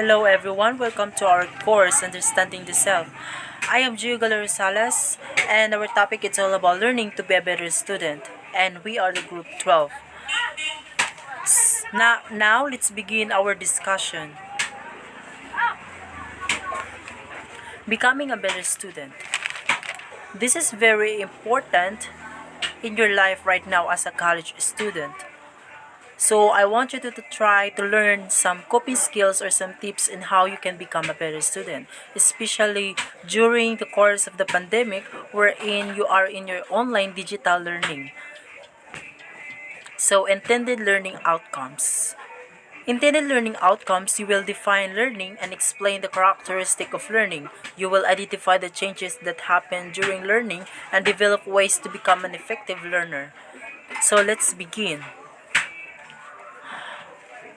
Hello everyone, welcome to our course Understanding the Self. I am Gio Galero Salas and our topic is all about learning to be a better student and we are the group 12. Now let's begin our discussion. Becoming a better student. This is very important in your life right now as a college student. So I want you to try to learn some coping skills or some tips in how you can become a better student, especially during the course of the pandemic wherein you are in your online digital learning. So intended learning outcomes. Intended learning outcomes, you will define learning and explain the characteristic of learning. You will identify the changes that happen during learning and develop ways to become an effective learner. So let's begin.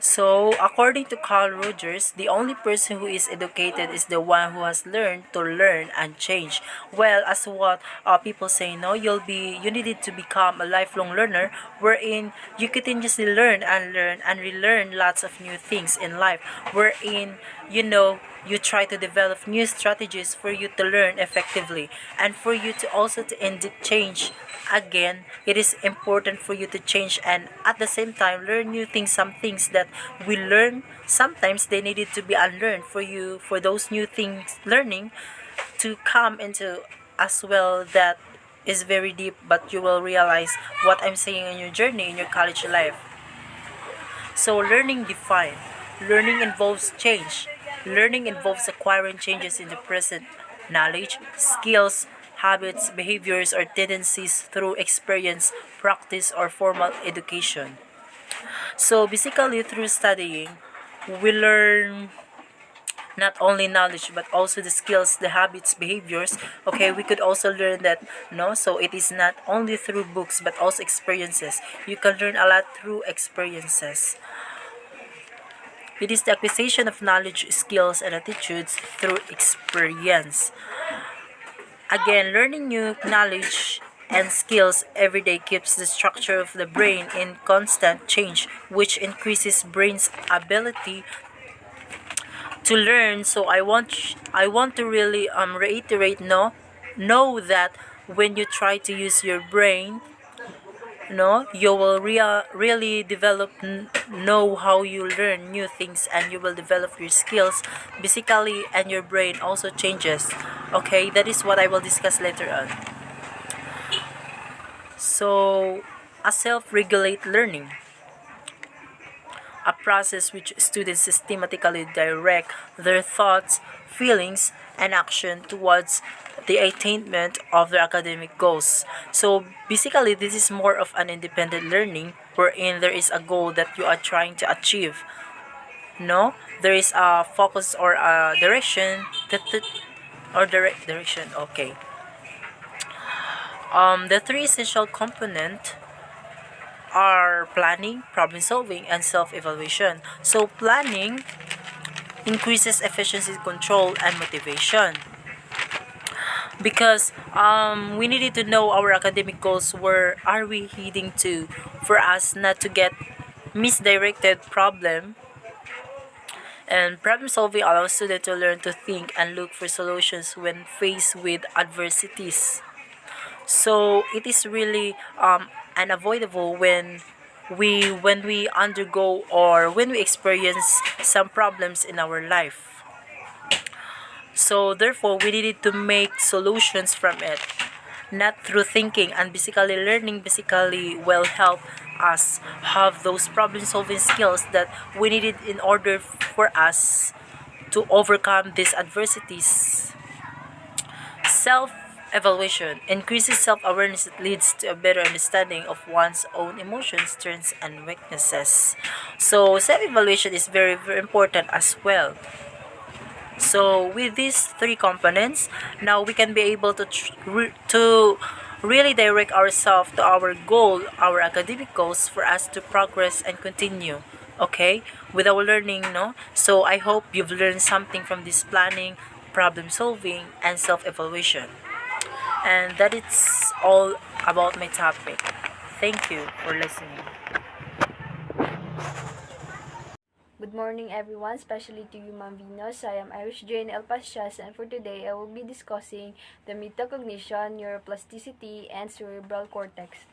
So, according to Carl Rogers, the only person who is educated is the one who has learned to learn and change. Well, as what people say, no, you needed to become a lifelong learner, wherein you continuously learn and relearn lots of new things in life, wherein you try to develop new strategies for you to learn effectively and for you to also to change again. It is important for you to change and at the same time learn new things. Some things that we learn sometimes they needed to be unlearned for you, for those new things learning to come into as well. That is very deep, but you will realize what I'm saying in your journey in your college life. So learning define. Learning involves change. Learning involves acquiring changes in the present knowledge, skills, habits, behaviors, or tendencies through experience, practice, or formal education. So basically, through studying, we learn not only knowledge but also the skills, the habits, behaviors. Okay, we could also learn that, no, so it is not only through books but also experiences. You can learn a lot through experiences. It is the acquisition of knowledge, skills, and attitudes through experience. Again, learning new knowledge and skills every day keeps the structure of the brain in constant change, which increases brain's ability to learn. So I want to really reiterate, know that when you try to use your brain, you will really develop, know how you learn new things, and you will develop your skills basically, and your brain also changes. Okay, that is what I will discuss later on. So a self-regulate learning, a process which students systematically direct their thoughts, feelings, and action towards the attainment of their academic goals. So basically, this is more of an independent learning wherein there is a goal that you are trying to achieve. No, there is a focus or a direction or direction. Okay. The three essential components are planning, problem solving, and self-evaluation. So planning increases efficiency, control, and motivation, because we needed to know our academic goals. Where are we heading to, for us not to get misdirected problem. And problem solving allows students to learn to think and look for solutions when faced with adversities. So it is really unavoidable when we undergo or when we experience some problems in our life. So therefore, we needed to make solutions from it, not through thinking. And basically, learning basically will help us have those problem solving skills that we needed in order for us to overcome these adversities. Self evaluation increases self awareness. It leads to a better understanding of one's own emotions, strengths, and weaknesses. So, self evaluation is very, very important as well. So, with these three components, now we can be able to really direct ourselves to our goal, our academic goals, for us to progress and continue. Okay, with our learning, no. So I hope you've learned something from this planning, problem solving, and self evaluation. And that is all about my topic. Thank you for listening. Good morning, everyone, especially to you, Ma'am Venus. I am Irish Jane El Pasias, and for today, I will be discussing the metacognition, neuroplasticity, and cerebral cortex.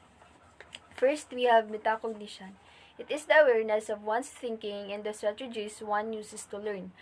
First, we have metacognition. It is the awareness of one's thinking and the strategies one uses to learn.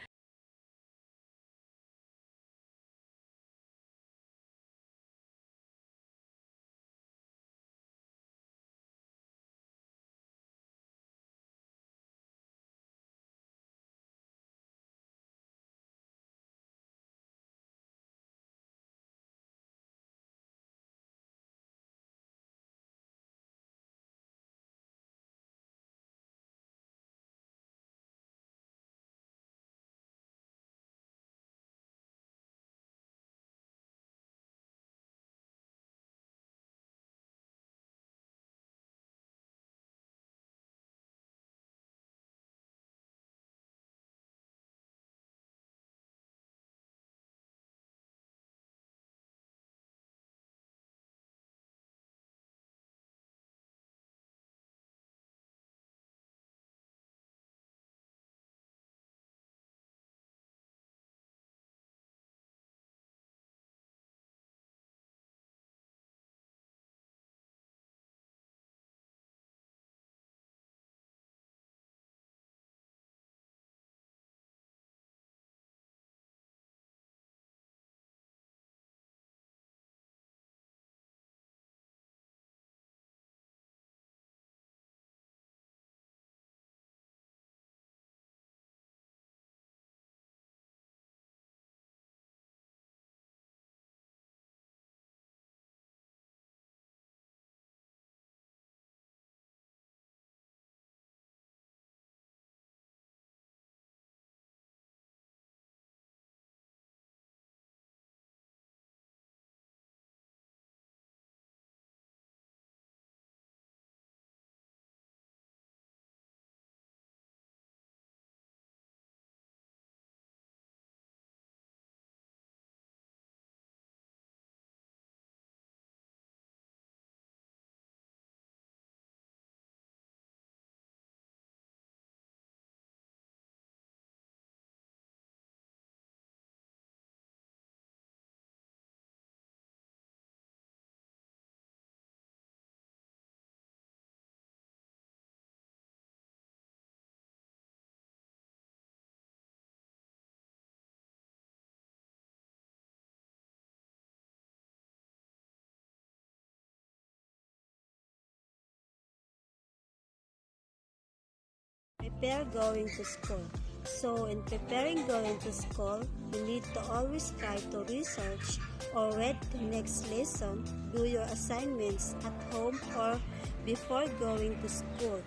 Prepare going to school. So in preparing going to school, you need to always try to research or read the next lesson, do your assignments at home or before going to school.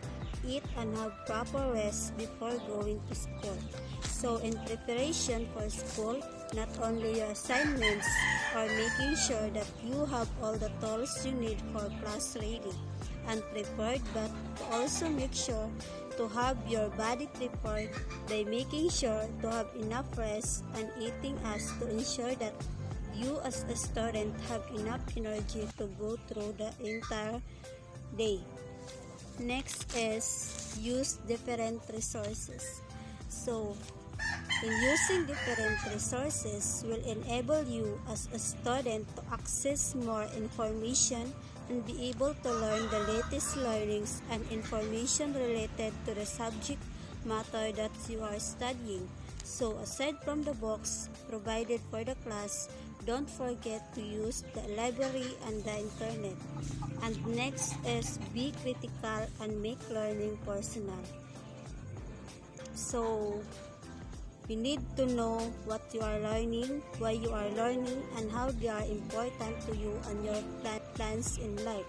Eat and have proper rest before going to school. So in preparation for school, not only your assignments are making sure that you have all the tools you need for class ready and prepared, but to also make sure to have your body prepared by making sure to have enough rest and eating as to ensure that you as a student have enough energy to go through the entire day. Next is use different resources. So in using different resources will enable you as a student to access more information and be able to learn the latest learnings and information related to the subject matter that you are studying. So aside from the books provided for the class, don't forget to use the library and the internet. And next is be critical and make learning personal. So you need to know what you are learning, why you are learning, and how they are important to you and your plans in life.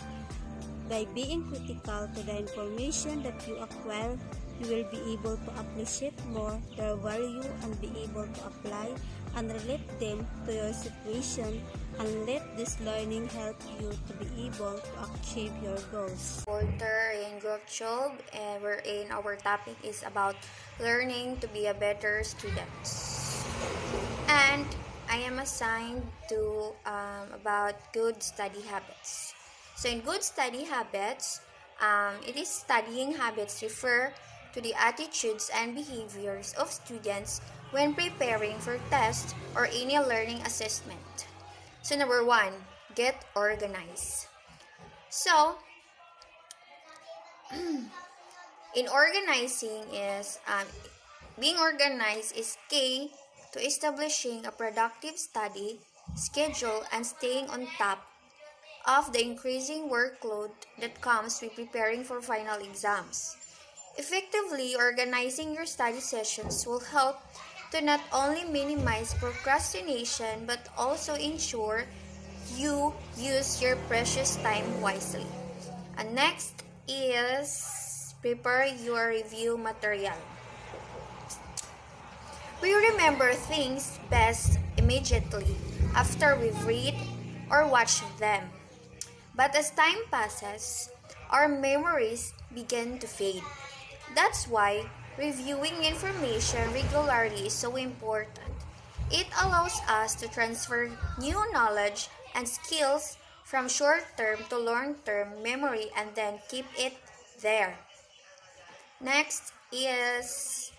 By being critical to the information that you acquire, you will be able to appreciate more their value and be able to apply and relate them to your situation and let this learning help you to be able to achieve your goals. Reporter in Group Job, wherein our topic is about learning to be a better student. And I am assigned to about good study habits. So in good study habits, it is studying habits refer to the attitudes and behaviors of students when preparing for tests or any learning assessment. So number one, get organized. So, in organizing is being organized is key to establishing a productive study schedule and staying on top of the increasing workload that comes with preparing for final exams. Effectively organizing your study sessions will help to not only minimize procrastination but also ensure you use your precious time wisely. And next is prepare your review material. We remember things best immediately after we've read or watched them. But as time passes, our memories begin to fade. That's why reviewing information regularly is so important. It allows us to transfer new knowledge and skills from short-term to long-term memory and then keep it there. Next is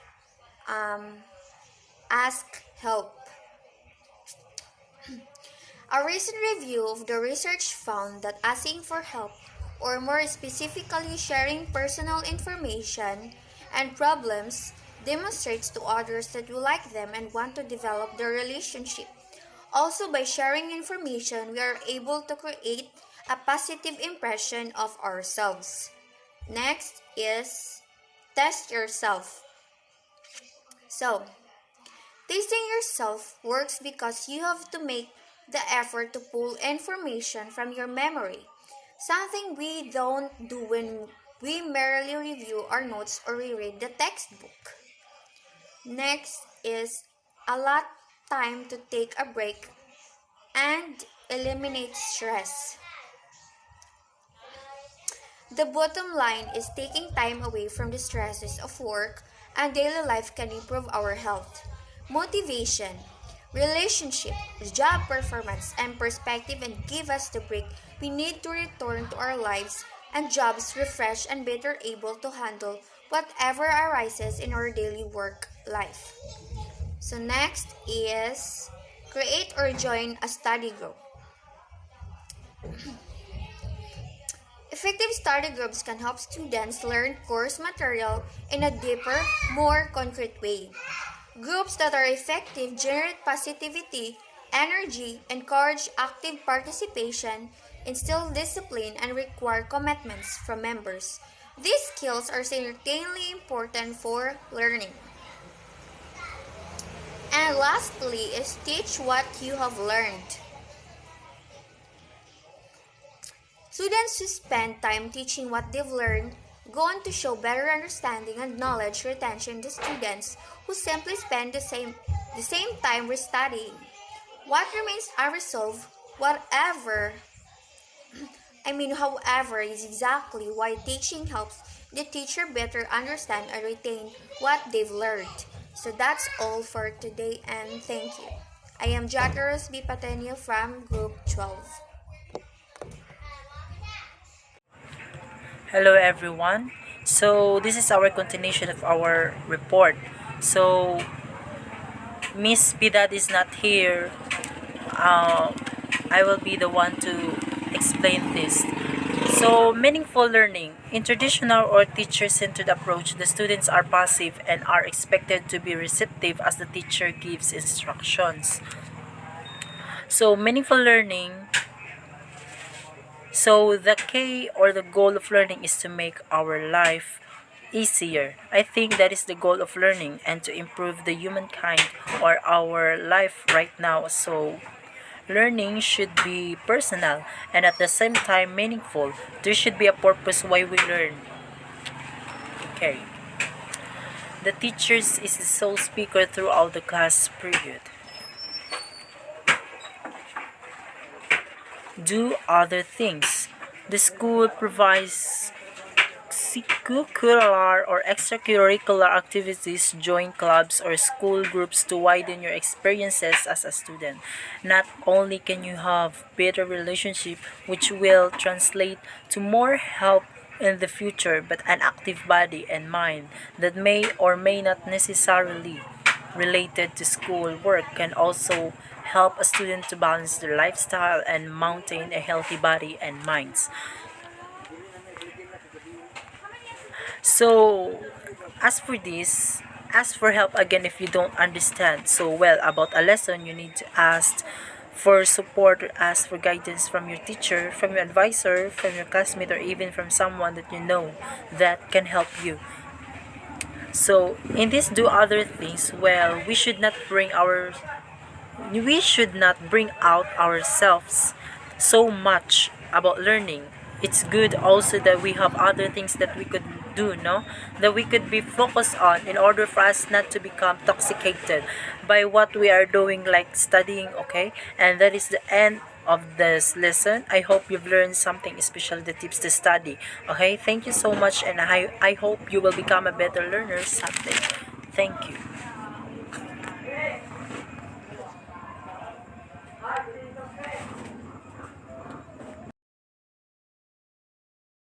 ask help. A recent review of the research found that asking for help, or more specifically sharing personal information and problems, demonstrates to others that we like them and want to develop the relationship. Also, by sharing information, we are able to create a positive impression of ourselves. Next is test yourself. So, testing yourself works because you have to make the effort to pull information from your memory, something we don't do when we merely review our notes or reread the textbook. Next is allot time to take a break and eliminate stress. The bottom line is taking time away from the stresses of work and daily life can improve our health, motivation, relationship, job performance, and perspective and give us the break we need to return to our lives and jobs refreshed and better able to handle whatever arises in our daily work life. So next is create or join a study group. Effective study groups can help students learn course material in a deeper, more concrete way. Groups that are effective generate positivity, energy, encourage active participation, instill discipline, and require commitments from members. These skills are certainly important for learning. And lastly is teach what you have learned. Students who spend time teaching what they've learned go on to show better understanding and knowledge retention to students who simply spend the same time restudying. What remains unresolved, however, is exactly why teaching helps the teacher better understand and retain what they've learned. So that's all for today and thank you. I am Jackaros B. Patenio from Group 12. Hello everyone. So this is our continuation of our report. So Miss Piedad is not here. I will be the one to explain this. So meaningful learning. In traditional or teacher-centered approach, the students are passive and are expected to be receptive as the teacher gives instructions. So meaningful learning. So the key or the goal of learning is to make our life easier. I think that is the goal of learning and to improve the humankind or our life right now. So learning should be personal and at the same time meaningful. There should be a purpose why we learn. Okay. The teachers is the sole speaker throughout the class period. Do other things. The school provides curricular or extracurricular activities, join clubs or school groups to widen your experiences as a student. Not only can you have better relationship which will translate to more help in the future, but an active body and mind that may or may not necessarily related to school work can also help a student to balance their lifestyle and maintain a healthy body and minds. So, as for this, ask for help again if you don't understand so well about a lesson. You need to ask for support or ask for guidance from your teacher, from your advisor, from your classmate, or even from someone that you know that can help you. So, in this do other things, well, we should not bring out ourselves so much about learning. It's good also that we have other things that we could do, no? That we could be focused on in order for us not to become toxicated by what we are doing, like studying, okay? And that is the end of this lesson. I hope you've learned something, especially the tips to study. Okay, thank you so much, and I hope you will become a better learner someday. Thank you.